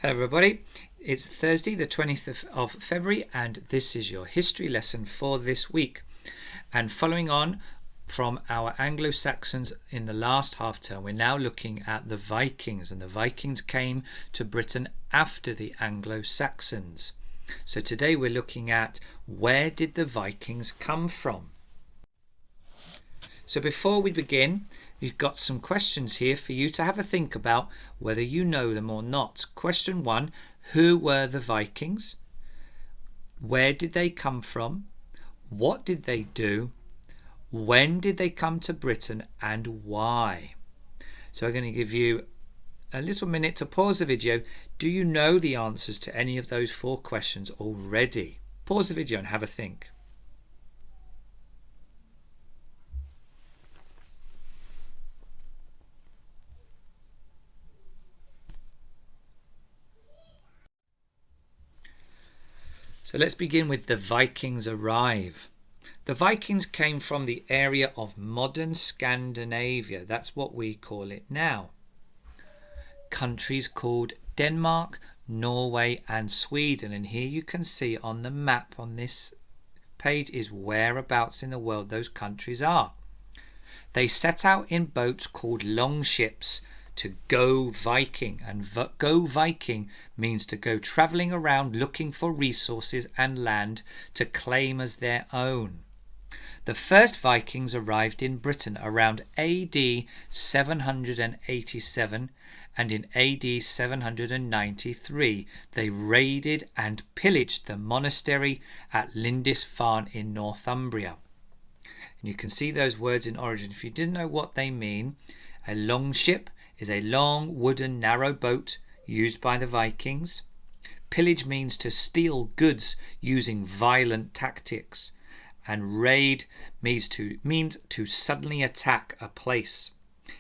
Hello everybody, it's Thursday the 20th of February and this is your history lesson for this week. And following on from our Anglo-Saxons in the last half term, we're now looking at the Vikings, and the Vikings came to Britain after the Anglo-Saxons. So today we're looking at where did the Vikings come from? So before we begin, we've got some questions here for you to have a think about whether you know them or not. Question 1, who were the Vikings? Where did they come from? What did they do? When did they come to Britain and why? So I'm going to give you a little minute to pause the video. Do you know the answers to any of those 4 questions already? Pause the video and have a think. So let's begin with the Vikings arrive. The Vikings came from the area of modern Scandinavia. That's what we call it now. Countries called Denmark, Norway and Sweden. And here you can see on the map on this page is whereabouts in the world those countries are. They set out in boats called long ships to go Viking, and go Viking means to go travelling around looking for resources and land to claim as their own. The first Vikings arrived in Britain around AD 787, and in AD 793 they raided and pillaged the monastery at Lindisfarne in Northumbria. And you can see those words in origin. If you didn't know what they mean, a long ship is a long wooden narrow boat used by the Vikings. Pillage means to steal goods using violent tactics, and raid means to suddenly attack a place.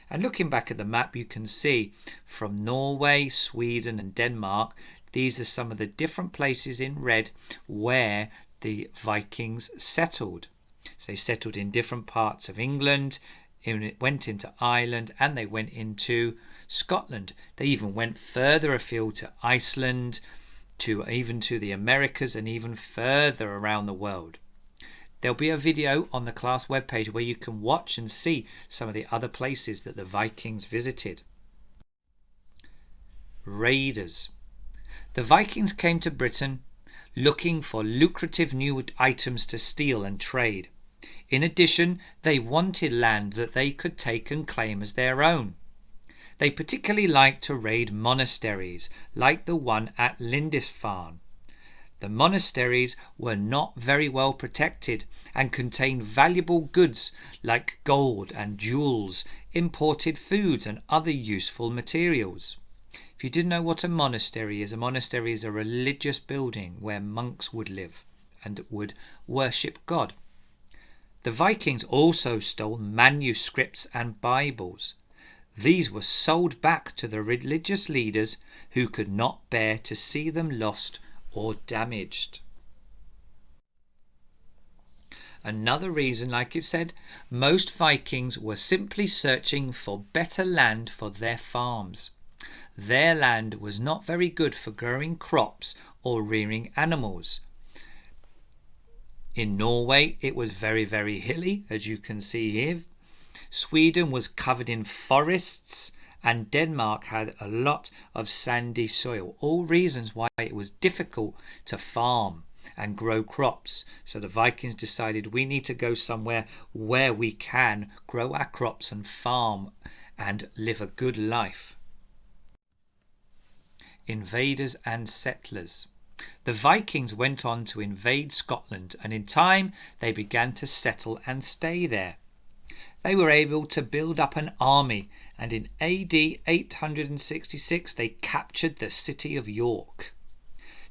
And looking back at the map, you can see from Norway, Sweden and Denmark, these are some of the different places in red where the Vikings settled. So they settled in different parts of England, it went into Ireland, and they went into Scotland. They even went further afield to Iceland, even to the Americas, and even further around the world. There'll be a video on the class webpage where you can watch and see some of the other places that the Vikings visited. Raiders. The Vikings came to Britain looking for lucrative new items to steal and trade. In addition, they wanted land that they could take and claim as their own. They particularly liked to raid monasteries, like the one at Lindisfarne. The monasteries were not very well protected and contained valuable goods like gold and jewels, imported foods and other useful materials. If you didn't know what a monastery is a religious building where monks would live and would worship God. The Vikings also stole manuscripts and Bibles. These were sold back to the religious leaders who could not bear to see them lost or damaged. Another reason, like it said, most Vikings were simply searching for better land for their farms. Their land was not very good for growing crops or rearing animals. In Norway, it was very, very hilly, as you can see here. Sweden was covered in forests, and Denmark had a lot of sandy soil. All reasons why it was difficult to farm and grow crops. So the Vikings decided we need to go somewhere where we can grow our crops and farm and live a good life. Invaders and settlers. The Vikings went on to invade Scotland, and in time they began to settle and stay there. They were able to build up an army, and in AD 866 they captured the city of York.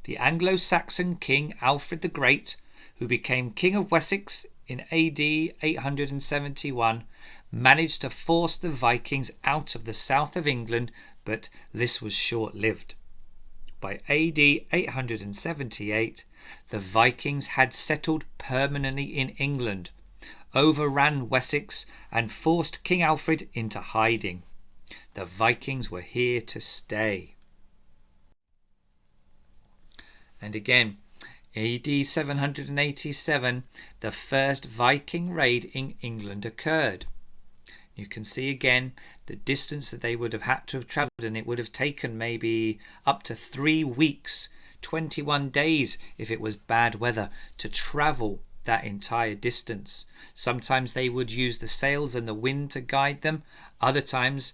The Anglo-Saxon king Alfred the Great, who became king of Wessex in AD 871, managed to force the Vikings out of the south of England, but this was short-lived. By AD 878, the Vikings had settled permanently in England, overran Wessex and forced King Alfred into hiding. The Vikings were here to stay. And again, AD 787, the first Viking raid in England occurred. You can see again the distance that they would have had to have travelled, and it would have taken maybe up to 3 weeks, 21 days if it was bad weather, to travel that entire distance. Sometimes they would use the sails and the wind to guide them. Other times,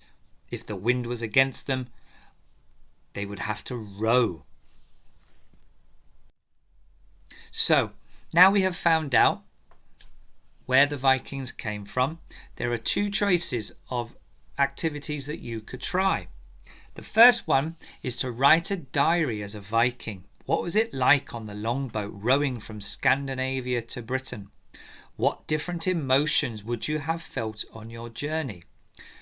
if the wind was against them, they would have to row. So now we have found out where the Vikings came from. There are 2 choices of activities that you could try. The first one is to write a diary as a Viking. What was it like on the longboat rowing from Scandinavia to Britain? What different emotions would you have felt on your journey?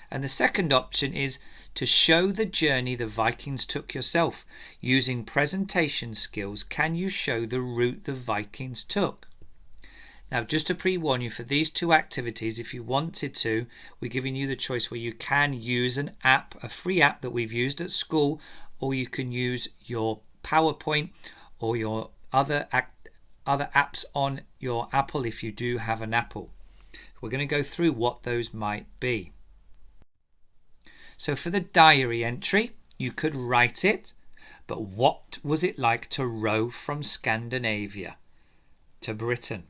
And the second option is to show the journey the Vikings took yourself. Using presentation skills, can you show the route the Vikings took? Now, just to pre-warn you, for these 2 activities, if you wanted to, we're giving you the choice where you can use an app, a free app that we've used at school, or you can use your PowerPoint or your other apps on your Apple if you do have an Apple. We're going to go through what those might be. So for the diary entry, you could write it, but what was it like to row from Scandinavia to Britain?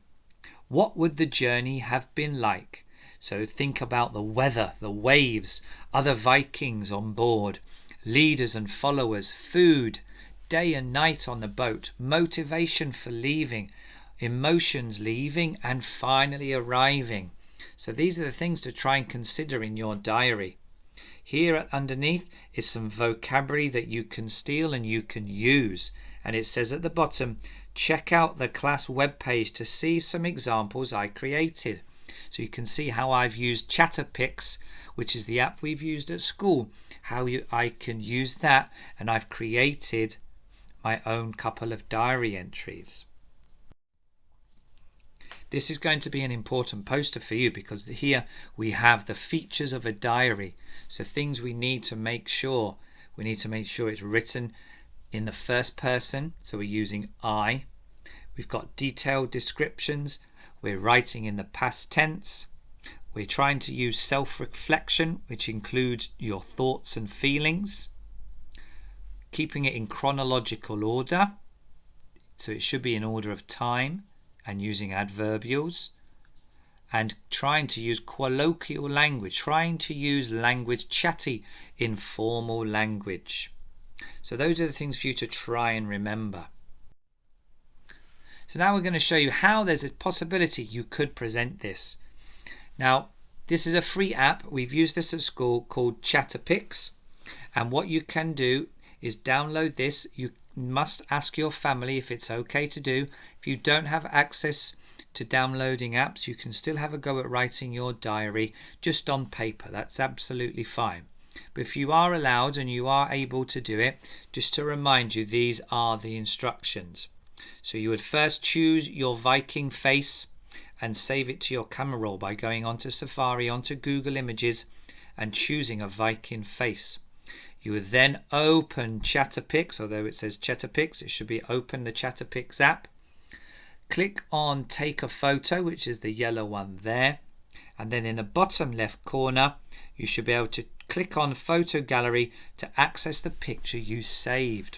What would the journey have been like? So think about the weather, the waves, other Vikings on board, leaders and followers, food, day and night on the boat, motivation for leaving, emotions leaving, and finally arriving. So these are the things to try and consider in your diary. Here underneath is some vocabulary that you can steal and you can use. And it says at the bottom, check out the class webpage to see some examples I created. So you can see how I've used Chatterpix, which is the app we've used at school, how I can use that, and I've created my own couple of diary entries. This is going to be an important poster for you because here we have the features of a diary. So things we need to make sure. We need to make sure it's written in the first person, so we're using I. We've got detailed descriptions. We're writing in the past tense. We're trying to use self-reflection, which includes your thoughts and feelings. Keeping it in chronological order, so it should be in order of time, and using adverbials. And trying to use colloquial language, trying to use language, chatty, informal language. So those are the things for you to try and remember. So now we're going to show you how there's a possibility you could present this. Now, this is a free app. We've used this at school called Chatterpix. And what you can do is download this. You must ask your family if it's okay to do. If you don't have access to downloading apps, you can still have a go at writing your diary just on paper. That's absolutely fine. But if you are allowed and you are able to do it, just to remind you, these are the instructions. So you would first choose your Viking face and save it to your camera roll by going onto Safari, onto Google Images, and choosing a Viking face. You would then open Chatterpix, although it says Chatterpix, it should be open the Chatterpix app. Click on take a photo, which is the yellow one there. And then in the bottom left corner, you should be able to click on photo gallery to access the picture you saved.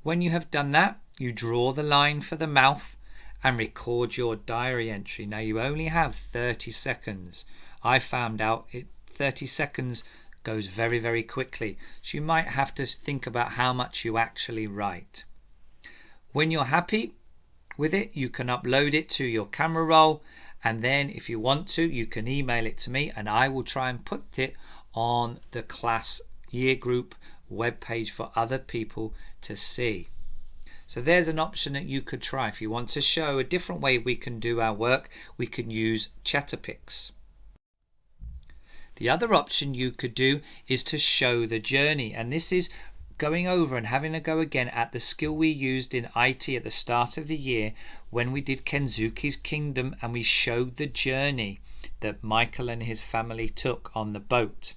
When you have done that, you draw the line for the mouth and record your diary entry. Now you only have 30 seconds. I found out 30 seconds goes very, very quickly. So you might have to think about how much you actually write. When you're happy with it, you can upload it to your camera roll, and then if you want to, you can email it to me and I will try and put it on the class year group webpage for other people to see. So there's an option that you could try. If you want to show a different way we can do our work, we can use Chatterpix. The other option you could do is to show the journey, and this is going over and having a go again at the skill we used in IT at the start of the year when we did Kenzuki's Kingdom and we showed the journey that Michael and his family took on the boat.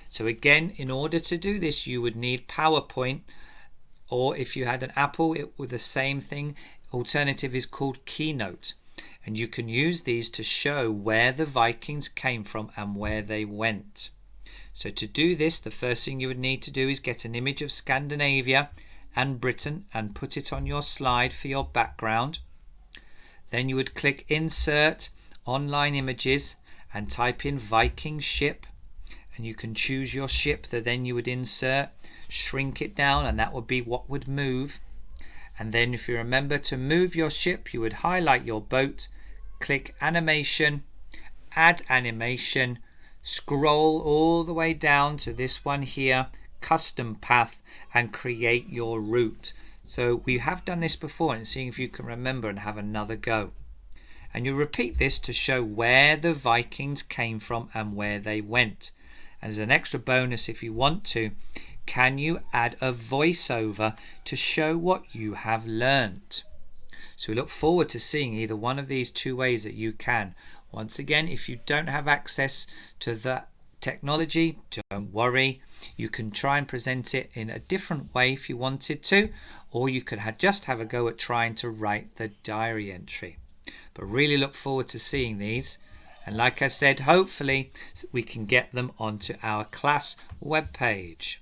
So again, in order to do this, you would need PowerPoint or if you had an Apple, it was the same thing. Alternative is called Keynote. And you can use these to show where the Vikings came from and where they went. So to do this, the first thing you would need to do is get an image of Scandinavia and Britain and put it on your slide for your background. Then you would click Insert Online Images and type in Viking ship, and you can choose your ship that then you would insert, shrink it down, and that would be what would move. And then if you remember to move your ship, you would highlight your boat, click Animation, Add Animation, scroll all the way down to this one here, Custom Path, and create your route. So we have done this before, and seeing if you can remember and have another go. And you repeat this to show where the Vikings came from and where they went. And as an extra bonus, if you want to, can you add a voiceover to show what you have learnt? So we look forward to seeing either one of these two ways that you can. Once again, if you don't have access to the technology, don't worry. You can try and present it in a different way if you wanted to, or you could just have a go at trying to write the diary entry. But really look forward to seeing these. And like I said, hopefully we can get them onto our class webpage.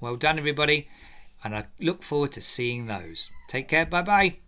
Well done, everybody. And I look forward to seeing those. Take care. Bye-bye.